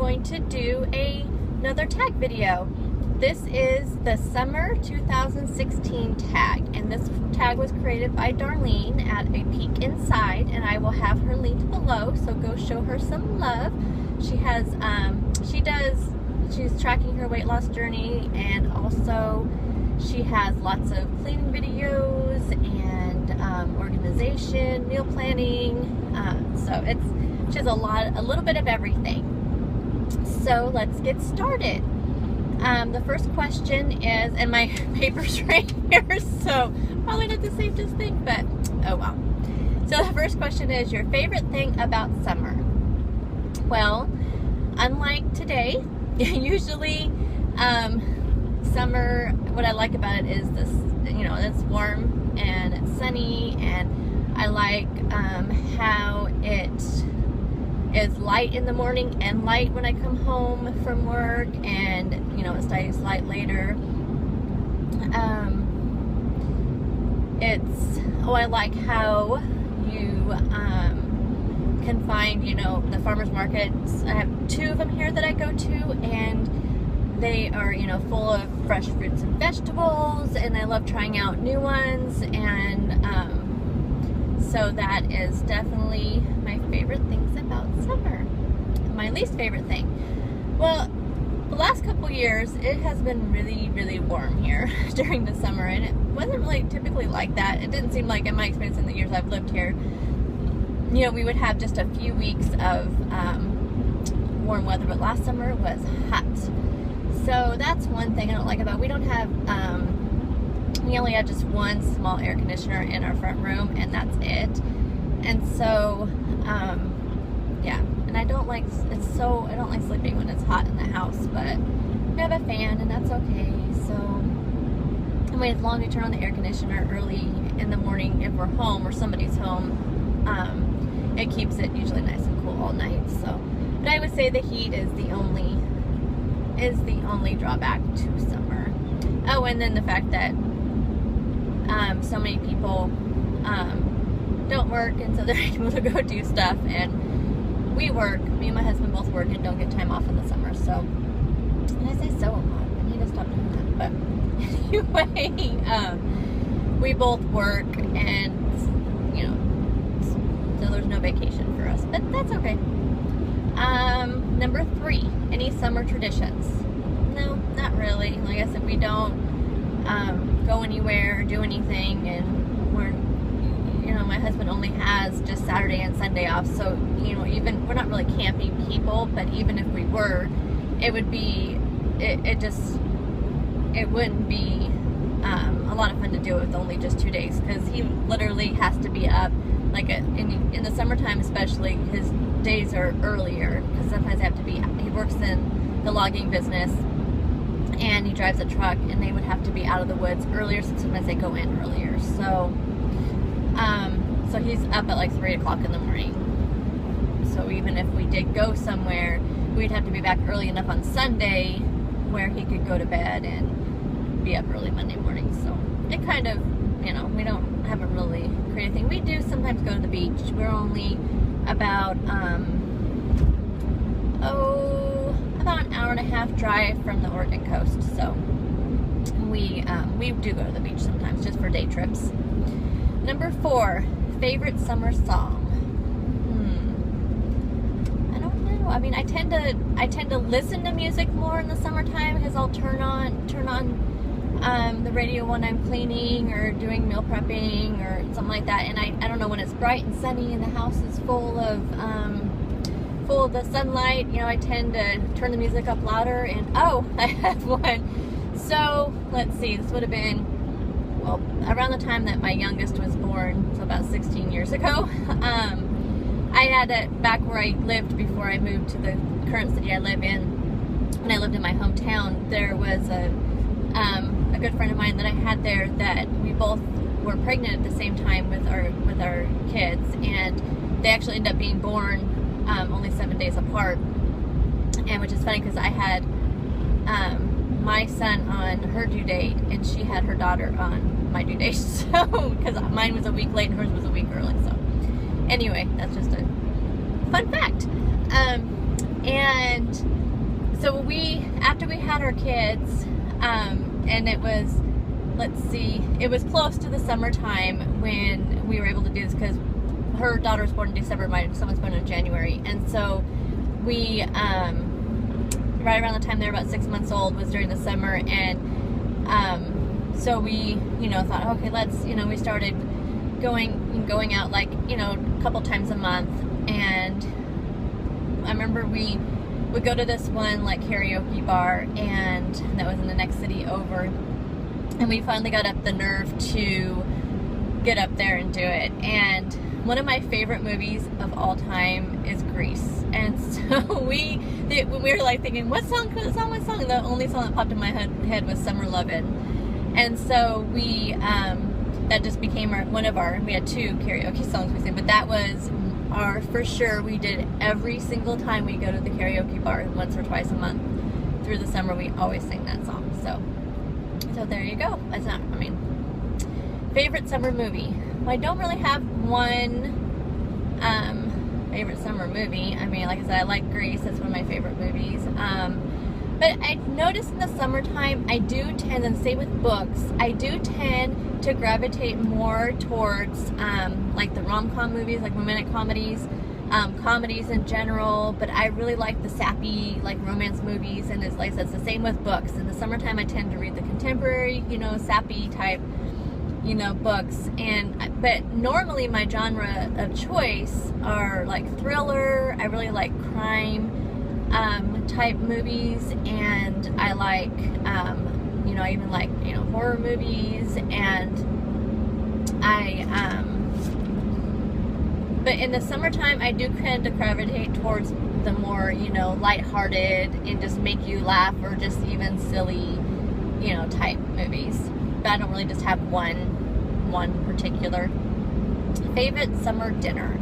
going to do another tag video. This is the summer 2016 tag, and this tag was created by Darlene at A Peek Inside, and I will have her linked below, so go show her some love. She has, she's tracking her weight loss journey, and also she has lots of cleaning videos and organization, meal planning, so she has a little bit of everything. So let's get started. The first question is, and my paper's right here, so probably not the safest thing, but oh well. So the first question is, your favorite thing about summer? Well, unlike today, usually summer, what I like about it is this, it's warm and it's sunny, and I like how it is light in the morning and light when I come home from work, and it stays light later. I like how you can find, the farmers markets. I have 2 of them here that I go to, and they are, full of fresh fruits and vegetables, and I love trying out new ones, and so that is definitely my favorite things about summer. My least favorite thing, well, the last couple years it has been really, really warm here during the summer, and it wasn't really typically like that. It didn't seem like, in my experience in the years I've lived here, we would have just a few weeks of warm weather, but last summer was hot. So that's one thing I don't like about, we don't have, we only have just one small air conditioner in our front room, and that's it. And so, yeah, and I don't like sleeping when it's hot in the house, but we have a fan, and that's okay. So, I mean, as long as we turn on the air conditioner early in the morning, if we're home or somebody's home, it keeps it usually nice and cool all night. So, but I would say the heat is the only drawback to summer. Oh, and then the fact that so many people don't work, and so they're able to go do stuff, and we work. Me and my husband both work and don't get time off in the summer. So, and I say so a lot. I need to stop doing that. But anyway, we both work, and so there's no vacation for us. But that's okay. Number 3, any summer traditions? No, not really. Like I said, we don't go anywhere or do anything, and we're, my husband only has just Saturday and Sunday off, so, even, we're not really camping people, but even if we were, it would be, it wouldn't be a lot of fun to do it with only just 2 days, because he literally has to be up, like, in the summertime especially, his days are earlier, because sometimes he works in the logging business, and he drives a truck, and they would have to be out of the woods earlier, so sometimes they go in earlier. So, so he's up at like 3 o'clock in the morning. So even if we did go somewhere, we'd have to be back early enough on Sunday where he could go to bed and be up early Monday morning. So it kind of, we haven't really created anything. We do sometimes go to the beach. We're only about, about an hour and a half drive from the Oregon coast, so we do go to the beach sometimes, just for day trips. Number 4, favorite summer song. I don't know. I mean, I tend to listen to music more in the summertime, because I'll turn on the radio when I'm cleaning or doing meal prepping or something like that. And I don't know, when it's bright and sunny and the house is full of the sunlight, I tend to turn the music up louder. And I have one. So let's see, this would have been, well, around the time that my youngest was born, so about 16 years ago. I had it back where I lived before I moved to the current city I live in. When I lived in my hometown, there was a good friend of mine that I had there that we both were pregnant at the same time with our kids, and they actually ended up being born only 7 days apart. And which is funny, because I had my son on her due date, and she had her daughter on my due date. So, because mine was a week late and hers was a week early. So, anyway, that's just a fun fact. And So after we had our kids, and it was, let's see, it was close to the summertime when we were able to do this, because her daughter was born in December, my son was born in January, and so we, right around the time they were about 6 months old was during the summer, and so we, thought, okay, let's, we started going out, like, a couple times a month. And I remember we would go to this one, like, karaoke bar, and that was in the next city over, and we finally got up the nerve to get up there and do it. And one of my favorite movies of all time is Grease, and so when we were like thinking, what song, and the only song that popped in my head was Summer Lovin'. And so we that just became we had 2 karaoke songs we sang, but that was our, for sure, we did every single time we go to the karaoke bar, once or twice a month through the summer. We always sing that song. So there you go. Favorite summer movie. Well, I don't really have one favorite summer movie. Like I said, I like Grease. That's one of my favorite movies. But I noticed in the summertime, I do tend, and same with books, I do tend to gravitate more towards like the rom-com movies, like romantic comedies, comedies in general. But I really like the sappy, like, romance movies, and it's like I said, it's the same with books. In the summertime, I tend to read the contemporary, sappy type, books. But normally my genre of choice are like thriller. I really like crime type movies, and I like I even like horror movies, and but in the summertime I do tend to gravitate towards the more lighthearted and just make you laugh, or just even silly type movies. But I don't really just have one particular favorite summer dinner.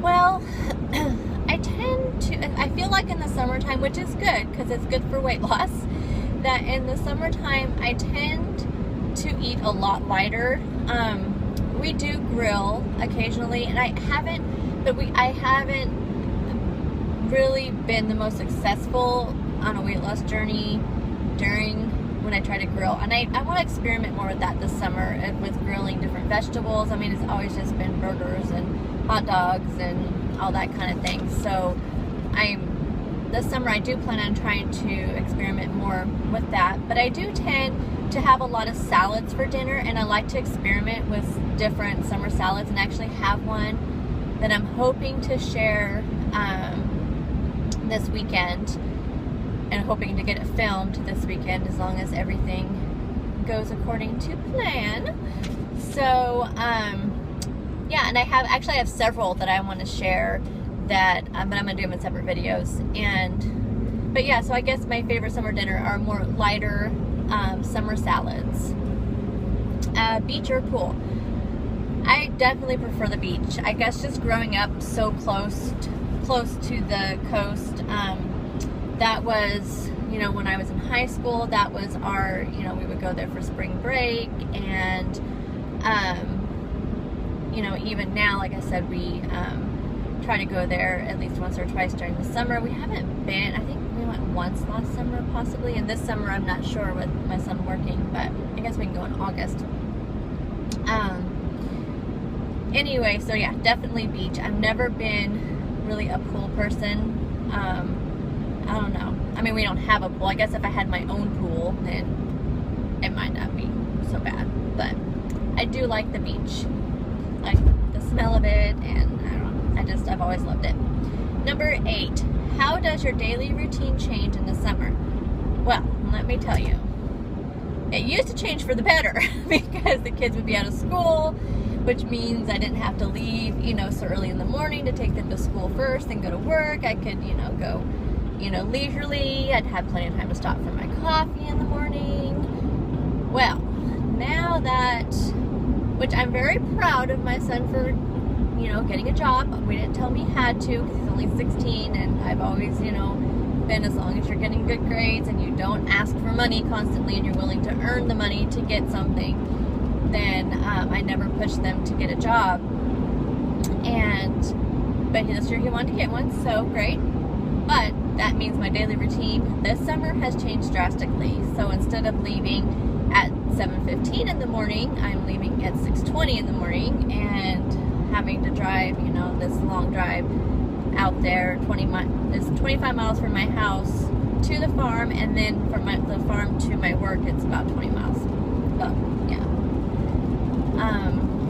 Well, I feel like in the summertime, which is good because it's good for weight loss, that in the summertime I tend to eat a lot lighter. We do grill occasionally, and I haven't really been the most successful on a weight loss journey during when I try to grill, and I want to experiment more with that this summer, with grilling different vegetables. It's always just been burgers and hot dogs and all that kind of thing. So this summer I do plan on trying to experiment more with that. But I do tend to have a lot of salads for dinner, and I like to experiment with different summer salads, and actually have one that I'm hoping to share this weekend, and hoping to get it filmed this weekend, as long as everything goes according to plan. So yeah, and I have several that I want to share, that but I'm gonna do them in separate videos. But yeah, so I guess my favorite summer dinner are more lighter summer salads. Beach or pool? I definitely prefer the beach. I guess just growing up so close to the coast, that was, when I was in high school, that was our, we would go there for spring break, and even now, like I said, we try to go there at least once or twice during the summer. We haven't been, I think we went once last summer possibly, and this summer I'm not sure with my son working, but I guess we can go in August. Anyway, so yeah, definitely beach. I've never been really a pool person. I don't know. We don't have a pool. I guess if I had my own pool, then it might not be so bad. But I do like the beach. Like the smell of it, and I don't know. I've always loved it. Number 8. How does your daily routine change in the summer? Well, let me tell you. It used to change for the better because the kids would be out of school, which means I didn't have to leave, so early in the morning to take them to school first and go to work. I could, go, leisurely. I'd have plenty of time to stop for my coffee in the morning. Well, now that, which I'm very proud of my son for, getting a job. We didn't tell him he had to because he's only 16, and I've always, been, as long as you're getting good grades and you don't ask for money constantly and you're willing to earn the money to get something, then I never pushed them to get a job. But this year he wanted to get one, so great. But that means my daily routine this summer has changed drastically. So instead of leaving at 7:15 in the morning, I'm leaving at 6:20 in the morning and having to drive, you know, this long drive out there, 25 miles from my house to the farm, and then from the farm to my work, it's about 20 miles. Oh, yeah.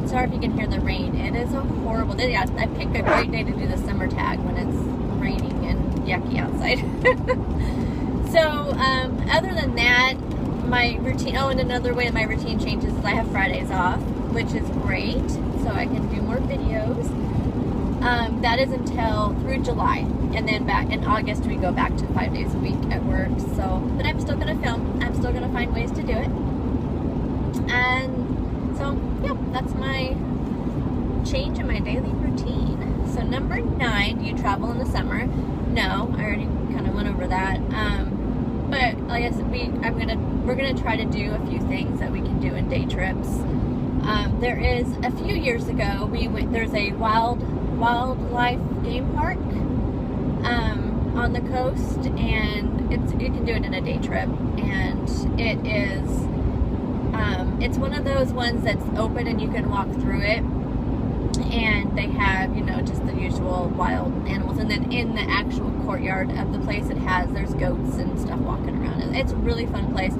Sorry if you can hear the rain. It is a horrible day. Yeah, I picked a great day to do the summer tag when it's raining and yucky outside. So, other than that, my routine, oh, and another way my routine changes is I have Fridays off, which is great, so I can do more videos. That is until through July, and then back in August we go back to 5 days a week at work. So, but I'm still gonna film. I'm still gonna find ways to do it. And so, yeah, that's my change in my daily routine. So number 9, do you travel in the summer? No, I already kind of went over that. But like I said, we're gonna try to do a few things that we can do in day trips. There is a few years ago there's a wildlife game park on the coast, and you can do it in a day trip, and it is it's one of those ones that's open and you can walk through it, and they have, you know, just the usual wild animals, and then in the actual courtyard of the place there's goats and stuff walking around. It's a really fun place.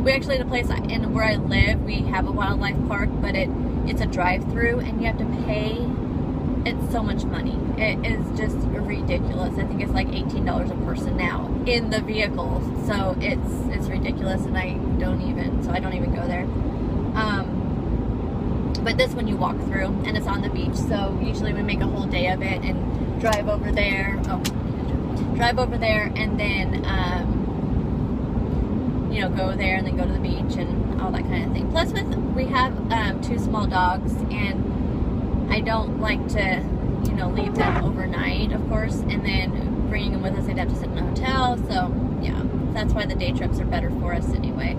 We actually, the place where I live, we have a wildlife park, but it's a drive-through, and you have to pay. It's so much money. It is just ridiculous. I think it's like $18 a person now in the vehicle. So it's ridiculous, and I don't even go there. But this one you walk through, and it's on the beach. So usually we make a whole day of it and drive over there. And then you know, go there and then go to the beach and all that kind of thing. Plus, we have 2 small dogs, and I don't like to, you know, leave them overnight, of course, and then bringing them with us, they'd have to sit in a hotel. So yeah, that's why the day trips are better for us anyway.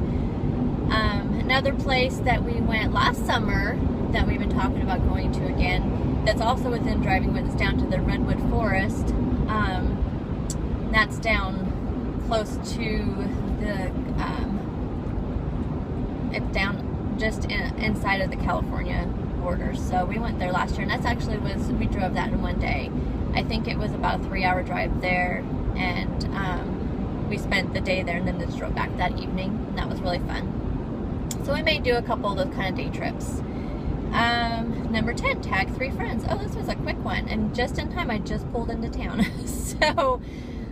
Another place that we went last summer that we've been talking about going to again, that's also within driving distance, down to the Redwood Forest. That's down close to the it's down just inside of the California border. So we went there last year, and that's actually we drove that in one day. I think it was about a 3-hour drive there, and we spent the day there and then just drove back that evening, and that was really fun. So we may do a couple of those kind of day trips. Number 10, tag 3 friends. Oh, this was a quick one, and just in time. I just pulled into town. So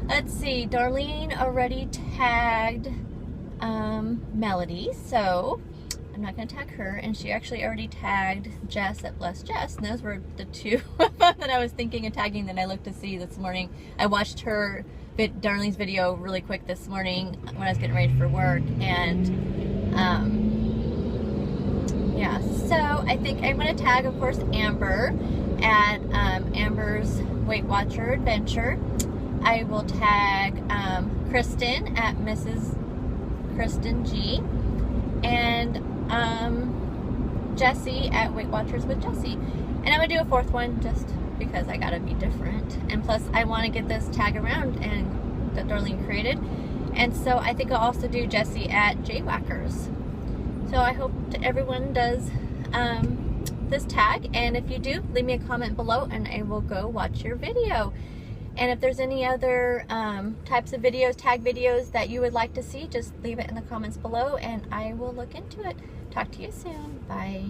let's see, Darlene already tagged Melody, so I'm not going to tag her, and she actually already tagged Jess at Bless Jess, and those were the 2 that I was thinking of tagging that I looked to see this morning. I watched Darlene's video really quick this morning when I was getting ready for work, and yeah, so I think I'm going to tag, of course, Amber at Amber's Weight Watcher Adventure. I will tag Kristen at Mrs. Kristen G, and Jessie at Weight Watchers with Jessie. And I'm going to do a 4th one just because I got to be different. And plus, I want to get this tag around and that Darlene created. And so I think I'll also do Jessie at Jaywhackers. So I hope everyone does this tag. And if you do, leave me a comment below and I will go watch your video. And if there's any other types of videos, tag videos that you would like to see, just leave it in the comments below and I will look into it. Talk to you soon. Bye.